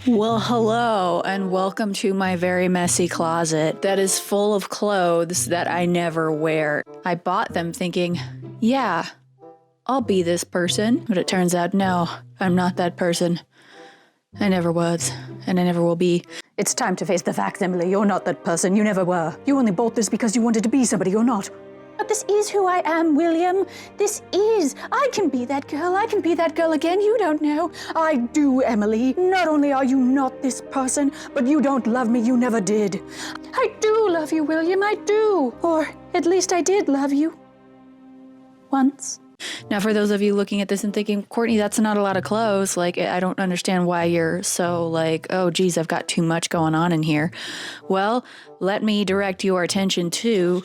Well, hello, and welcome to my very messy closet that is full of clothes that I never wear. I bought them thinking, yeah, I'll be this person. But it turns out, no, I'm not that person. I never was, and I never will be. It's time to face the facts, Emily. You're not that person. You never were. You only bought this because you wanted to be somebody you're not. But this is who I am, William. This is. I can be that girl. I can be that girl again. You don't know. I do, Emily. Not only are you not this person, but you don't love me. You never did. I do love you, William. I do. Or at least I did love you. Once. Now, for those of you looking at this and thinking, Courtney, that's not a lot of clothes. Like, I don't understand why you're so like, oh, geez, I've got too much going on in here. Well, let me direct your attention to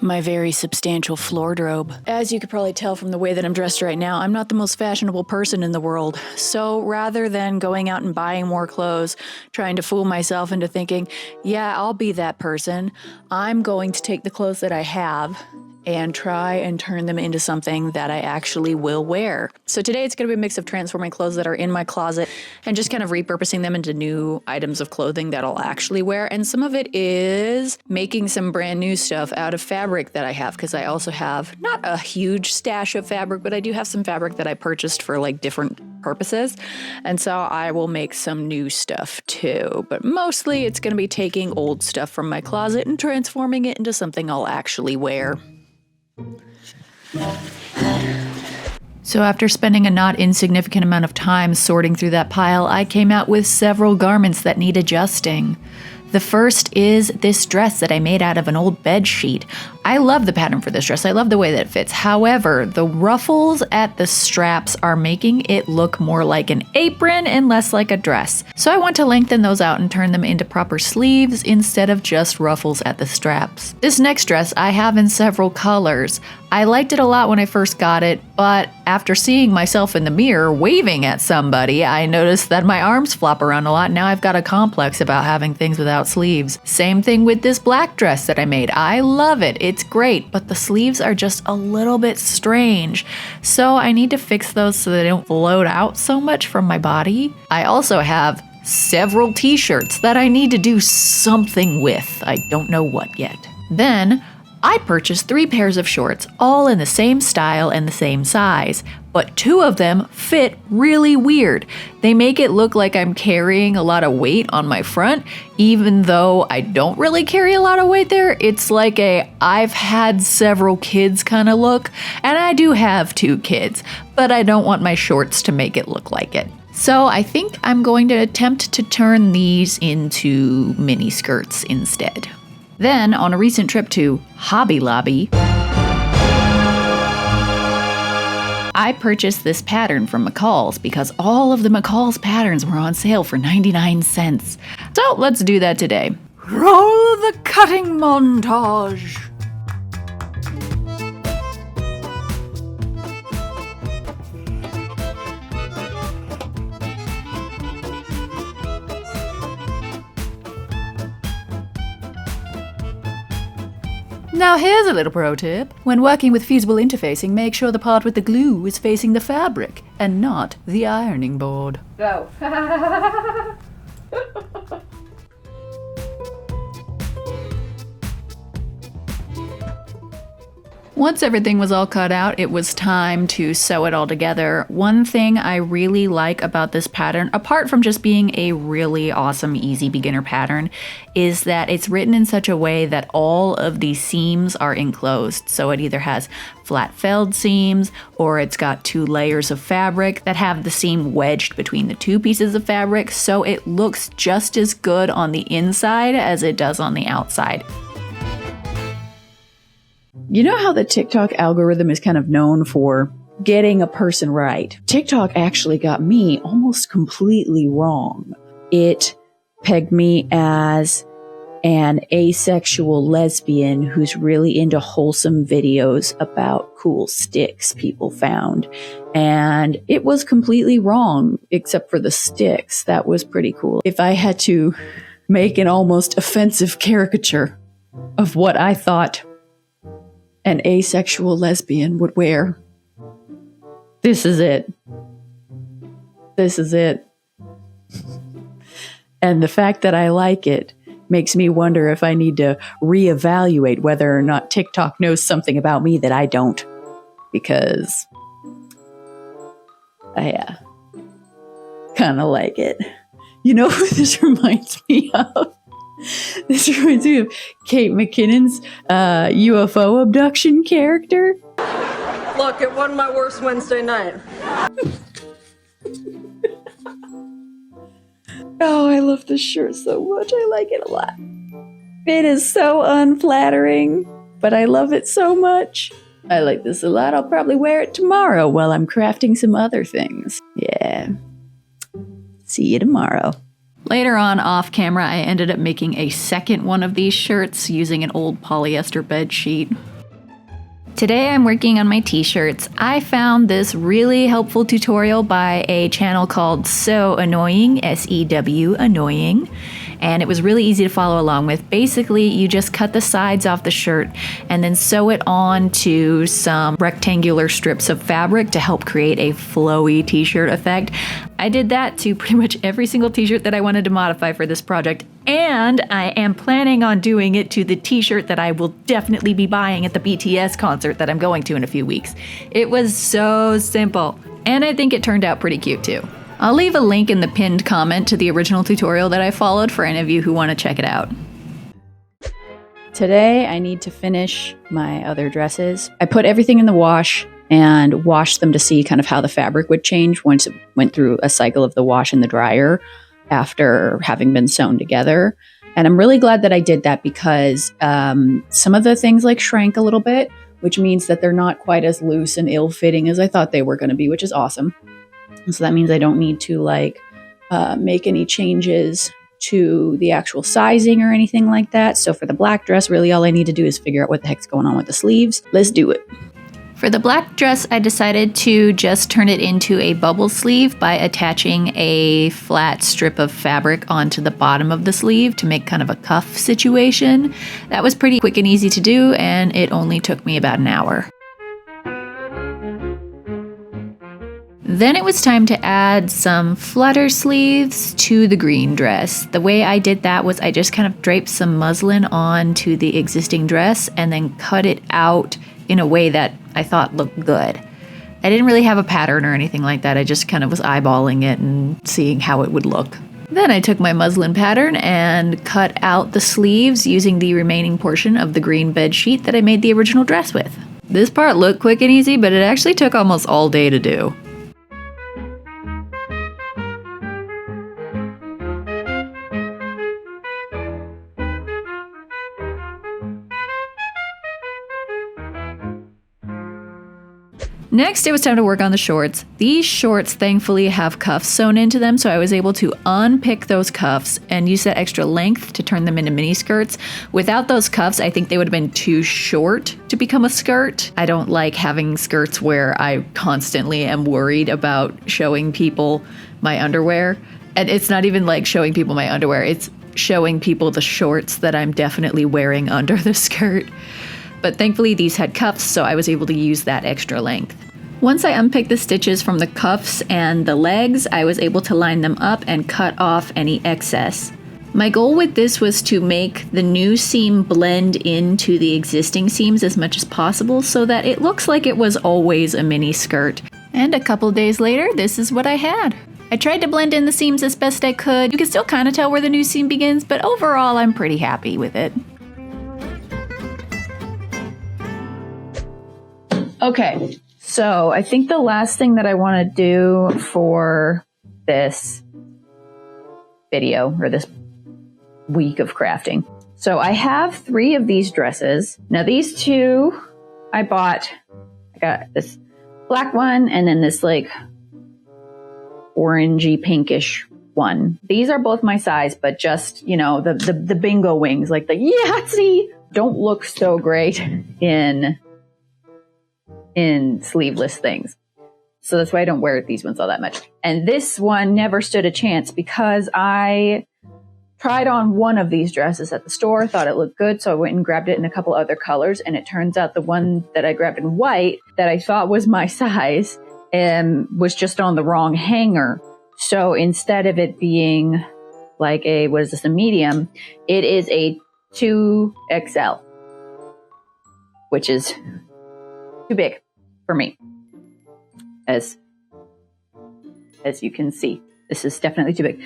my very substantial floordrobe. As you could probably tell from the way that I'm dressed right now, I'm not the most fashionable person in the world. So rather than going out and buying more clothes, trying to fool myself into thinking, yeah, I'll be that person, I'm going to take the clothes that I have and try and turn them into something that I actually will wear. So today it's going to be a mix of transforming clothes that are in my closet and just kind of repurposing them into new items of clothing that I'll actually wear. And some of it is making some brand new stuff out of fabric that I have, because I also have not a huge stash of fabric, but I do have some fabric that I purchased for like different purposes. And so I will make some new stuff too. But mostly it's going to be taking old stuff from my closet and transforming it into something I'll actually wear. So after spending a not insignificant amount of time sorting through that pile, I came out with several garments that need adjusting. The first is this dress that I made out of an old bed sheet. I love the pattern for this dress. I love the way that it fits. However, the ruffles at the straps are making it look more like an apron and less like a dress. So I want to lengthen those out and turn them into proper sleeves instead of just ruffles at the straps. This next dress I have in several colors. I liked it a lot when I first got it, but after seeing myself in the mirror waving at somebody, I noticed that my arms flop around a lot. Now I've got a complex about having things without sleeves. Same thing with this black dress that I made. I love it. It's great, but the sleeves are just a little bit strange. So I need to fix those so they don't float out so much from my body. I also have several t-shirts that I need to do something with. I don't know what yet. Then I purchased 3 pairs of shorts, all in the same style and the same size, but 2 of them fit really weird. They make it look like I'm carrying a lot of weight on my front, even though I don't really carry a lot of weight there. It's like a I've had several kids kind of look, and I do have 2 kids, but I don't want my shorts to make it look like it. So I think I'm going to attempt to turn these into mini skirts instead. Then, on a recent trip to Hobby Lobby, I purchased this pattern from McCall's because all of the McCall's patterns were on sale for 99 cents. So let's do that today. Roll the cutting montage! Now here's a little pro tip. When working with feasible interfacing, make sure the part with the glue is facing the fabric and not the ironing board. Go. Once everything was all cut out, it was time to sew it all together. One thing I really like about this pattern, apart from just being a really awesome, easy beginner pattern, is that it's written in such a way that all of these seams are enclosed. So it either has flat felled seams, or it's got 2 layers of fabric that have the seam wedged between the 2 pieces of fabric, so it looks just as good on the inside as it does on the outside. You know how the TikTok algorithm is kind of known for getting a person right? TikTok actually got me almost completely wrong. It pegged me as an asexual lesbian who's really into wholesome videos about cool sticks people found. And it was completely wrong, except for the sticks. That was pretty cool. If I had to make an almost offensive caricature of what I thought an asexual lesbian would wear, this is it. This is it. And the fact that I like it makes me wonder if I need to reevaluate whether or not TikTok knows something about me that I don't. Because I kind of like it. You know who this reminds me of? This reminds me of Kate McKinnon's UFO abduction character. Look, it wasn't my worst Wednesday night. Oh, I love this shirt so much. I like it a lot. It is so unflattering, but I love it so much. I like this a lot. I'll probably wear it tomorrow while I'm crafting some other things. Yeah. See you tomorrow. Later on, off camera, I ended up making a second one of these shirts using an old polyester bed sheet. Today I'm working on my t-shirts. I found this really helpful tutorial by a channel called So Annoying, S-E-W, Annoying, and it was really easy to follow along with. Basically, you just cut the sides off the shirt and then sew it on to some rectangular strips of fabric to help create a flowy t-shirt effect. I did that to pretty much every single t-shirt that I wanted to modify for this project, and I am planning on doing it to the t-shirt that I will definitely be buying at the BTS concert that I'm going to in a few weeks. It was so simple, and I think it turned out pretty cute too. I'll leave a link in the pinned comment to the original tutorial that I followed for any of you who want to check it out. Today I need to finish my other dresses. I put everything in the wash and washed them to see kind of how the fabric would change once it went through a cycle of the wash and the dryer after having been sewn together. And I'm really glad that I did that because some of the things like shrank a little bit, which means that they're not quite as loose and ill-fitting as I thought they were going to be, which is awesome. And so that means I don't need to make any changes to the actual sizing or anything like that. So for the black dress, really all I need to do is figure out what the heck's going on with the sleeves. Let's do it. For the black dress, I decided to just turn it into a bubble sleeve by attaching a flat strip of fabric onto the bottom of the sleeve to make kind of a cuff situation. That was pretty quick and easy to do, and it only took me about an hour. Then it was time to add some flutter sleeves to the green dress. The way I did that was I just kind of draped some muslin onto the existing dress and then cut it out in a way that I thought looked good. I didn't really have a pattern or anything like that. I just kind of was eyeballing it and seeing how it would look. Then I took my muslin pattern and cut out the sleeves using the remaining portion of the green bed sheet that I made the original dress with. This part looked quick and easy, but it actually took almost all day to do. Next, it was time to work on the shorts. These shorts thankfully have cuffs sewn into them, so I was able to unpick those cuffs and use that extra length to turn them into mini skirts. Without those cuffs, I think they would have been too short to become a skirt. I don't like having skirts where I constantly am worried about showing people my underwear. And it's not even like showing people my underwear, it's showing people the shorts that I'm definitely wearing under the skirt. But thankfully these had cuffs, so I was able to use that extra length. Once I unpicked the stitches from the cuffs and the legs, I was able to line them up and cut off any excess. My goal with this was to make the new seam blend into the existing seams as much as possible so that it looks like it was always a mini skirt. And a couple days later, this is what I had. I tried to blend in the seams as best I could. You can still kind of tell where the new seam begins, but overall I'm pretty happy with it. Okay, so I think the last thing that I want to do for this video, or this week of crafting. So I have 3 of these dresses. Now these 2 I got this black one and then this like orangey pinkish one. These are both my size, but just, you know, the bingo wings, like the Yahtzee, don't look so great in sleeveless things. So that's why I don't wear these ones all that much. And this one never stood a chance because I tried on one of these dresses at the store, thought it looked good, so I went and grabbed it in a couple other colors, and it turns out the one that I grabbed in white that I thought was my size was just on the wrong hanger. So instead of it being like a medium, it is a 2XL, which is too big for me. As you can see, this is definitely too big.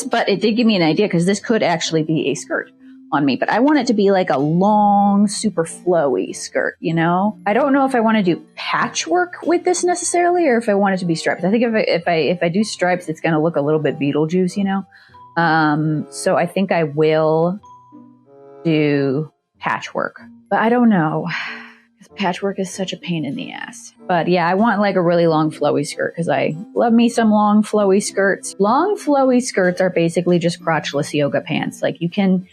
But it did give me an idea because this could actually be a skirt on me, but I want it to be like a long, super flowy skirt, you know? I don't know if I want to do patchwork with this necessarily, or if I want it to be stripes. I think if I do stripes, it's going to look a little bit Beetlejuice, you know? So I think I will do patchwork, but I don't know. Patchwork is such a pain in the ass. But yeah, I want like a really long flowy skirt because I love me some long flowy skirts. Long flowy skirts are basically just crotchless yoga pants. Like you can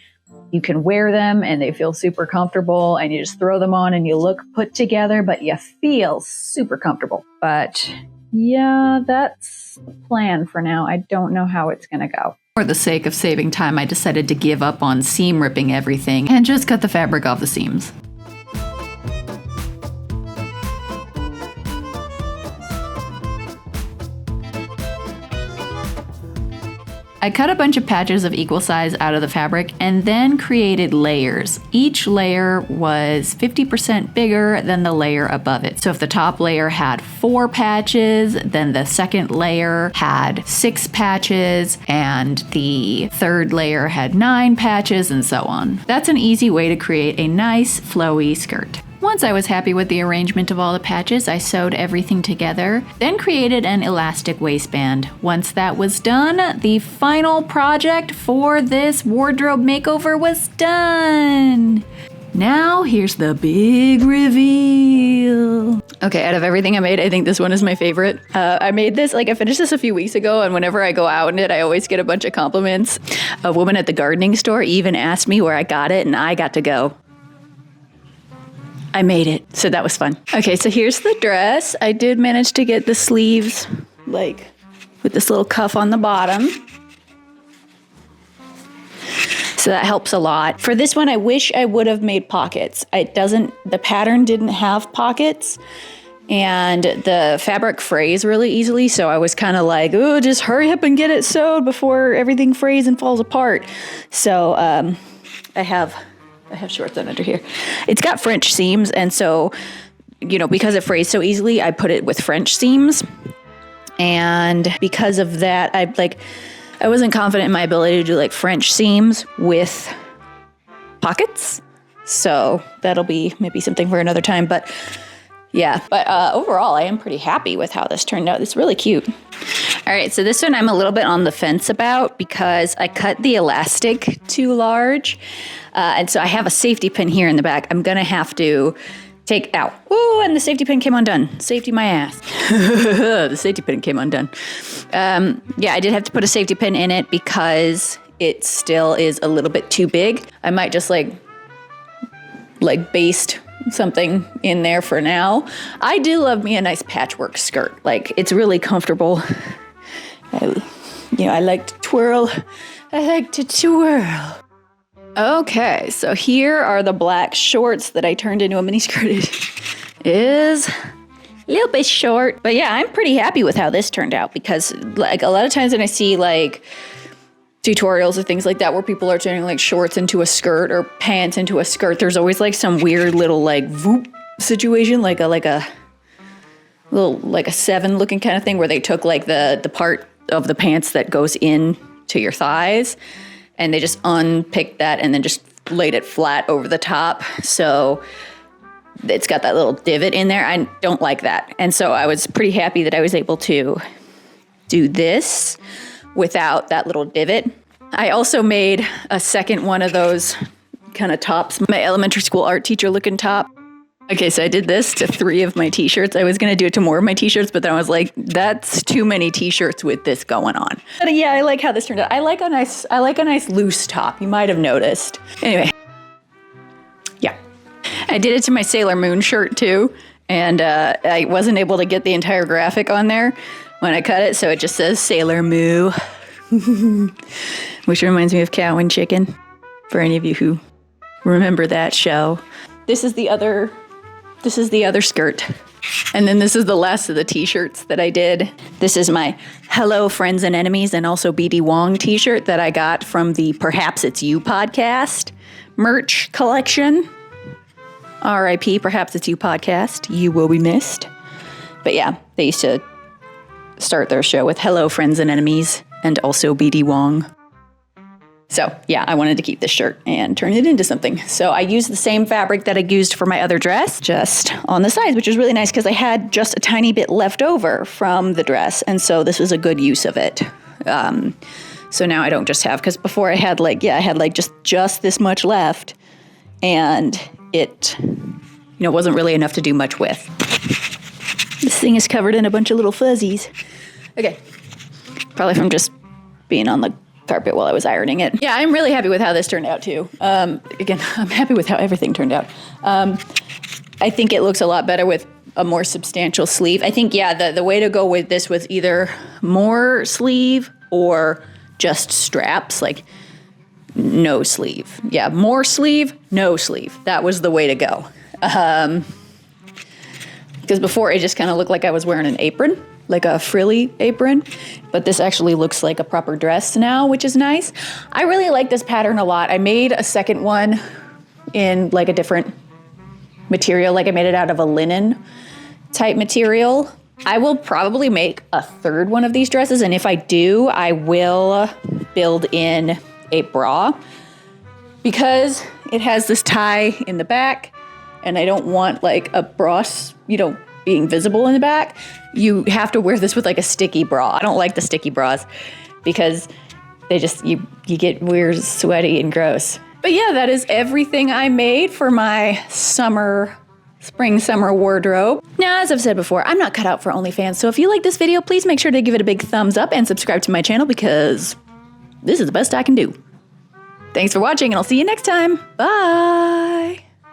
wear them and they feel super comfortable and you just throw them on and you look put together, but you feel super comfortable. But yeah, that's the plan for now. I don't know how it's going to go. For the sake of saving time, I decided to give up on seam ripping everything and just cut the fabric off the seams. I cut a bunch of patches of equal size out of the fabric and then created layers. Each layer was 50% bigger than the layer above it. So if the top layer had 4 patches, then the second layer had 6 patches, and the third layer had 9 patches, and so on. That's an easy way to create a nice, flowy skirt. Once I was happy with the arrangement of all the patches, I sewed everything together, then created an elastic waistband. Once that was done, the final project for this wardrobe makeover was done. Now here's the big reveal. Okay, out of everything I made, I think this one is my favorite. I made this, I finished this a few weeks ago, and whenever I go out in it, I always get a bunch of compliments. A woman at the gardening store even asked me where I got it, and I got to go. I made it, so that was fun. Okay, so here's the dress. I did manage to get the sleeves, with this little cuff on the bottom. So that helps a lot. For this one, I wish I would have made pockets. The pattern didn't have pockets, and the fabric frays really easily, so I was kind of like, oh, just hurry up and get it sewed before everything frays and falls apart. So I have shorts on under here. It's got French seams, and so, because it frays so easily, I put it with French seams. And because of that, I wasn't confident in my ability to do French seams with pockets. So that'll be maybe something for another time. But yeah, overall, I am pretty happy with how this turned out. It's really cute. All right, so this one I'm a little bit on the fence about because I cut the elastic too large. And so I have a safety pin here in the back. I'm going to have to take out. Ooh, and the safety pin came undone. Safety my ass. The safety pin came undone. Yeah, I did have to put a safety pin in it because it still is a little bit too big. I might just baste something in there for now. I do love me a nice patchwork skirt. It's really comfortable. I like to twirl. I like to twirl. Okay, so here are the black shorts that I turned into a mini skirt. It is a little bit short, but yeah, I'm pretty happy with how this turned out because a lot of times when I see tutorials or things like that where people are turning shorts into a skirt or pants into a skirt, there's always some weird little voop situation, like a little 7 looking kind of thing where they took the part of the pants that goes in to your thighs and they just unpicked that and then just laid it flat over the top. So it's got that little divot in there. I don't like that. And so I was pretty happy that I was able to do this without that little divot. I also made a second one of those kind of tops, my elementary school art teacher looking top. Okay, so I did this to 3 of my t-shirts. I was going to do it to more of my t-shirts, but then I was like, that's too many t-shirts with this going on. But yeah, I like how this turned out. I like a nice loose top. You might have noticed. Anyway. Yeah. I did it to my Sailor Moon shirt too, and I wasn't able to get the entire graphic on there when I cut it, so it just says Sailor Moo. Which reminds me of Cow and Chicken, for any of you who remember that show. This is the other skirt. And then this is the last of the t-shirts that I did. This is my Hello Friends and Enemies and also BD Wong t-shirt that I got from the Perhaps It's You podcast merch collection. R.I.P. Perhaps It's You podcast. You will be missed. But yeah, they used to start their show with Hello Friends and Enemies and also BD Wong. So yeah, I wanted to keep this shirt and turn it into something. So I used the same fabric that I used for my other dress, just on the sides, which is really nice because I had just a tiny bit left over from the dress. And so this was a good use of it. So now I don't just have, because before I had just this much left and it, wasn't really enough to do much with. This thing is covered in a bunch of little fuzzies. Okay, probably from just being on the carpet while I was ironing it. Yeah, I'm really happy with how this turned out too. Again, I'm happy with how everything turned out. I think it looks a lot better with a more substantial sleeve. I think, yeah, the way to go with this was either more sleeve or just straps, like no sleeve. Yeah, more sleeve, no sleeve. That was the way to go. Because before it just kind of looked like I was wearing an apron, like a frilly apron, but this actually looks like a proper dress now, which is nice. I really like this pattern a lot. I made a second one in like a different material, like I made it out of a linen type material. I will probably make a third one of these dresses, and if I do, I will build in a bra because it has this tie in the back, and I don't want like a bra, being visible in the back. You have to wear this with like a sticky bra. I don't like the sticky bras because they just, you get weird, sweaty, and gross. But yeah, that is everything I made for my spring, summer wardrobe. Now, as I've said before, I'm not cut out for OnlyFans, so if you like this video, please make sure to give it a big thumbs up and subscribe to my channel because this is the best I can do. Thanks for watching, and I'll see you next time. Bye!